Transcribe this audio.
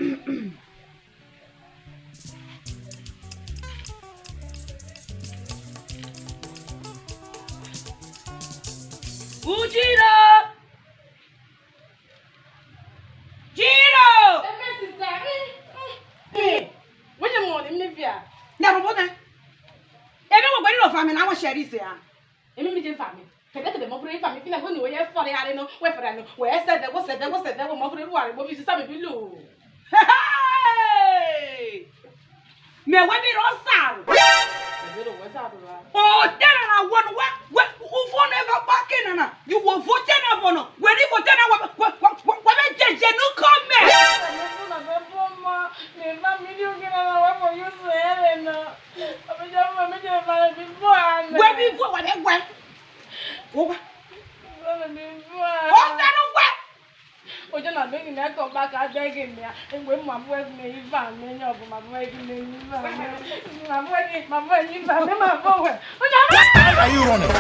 Ujiro! Jiro! What you want in Livia? Never woman. Everyone went off. I mean, I was sharing there. Immediate family. Forget the mobile family. Feel like when you were for the I know where for I know where I said there was that mobile water. What is something below? Hey! Me what be rosa? Oh, then I want what who never back in and you will vote ten of no. When you vote ten what I get you no comment. Where before what I went. Oh, oh, you're not making that come back. I'm begging me. And when my boy may find me, my boy, my boy, are you running?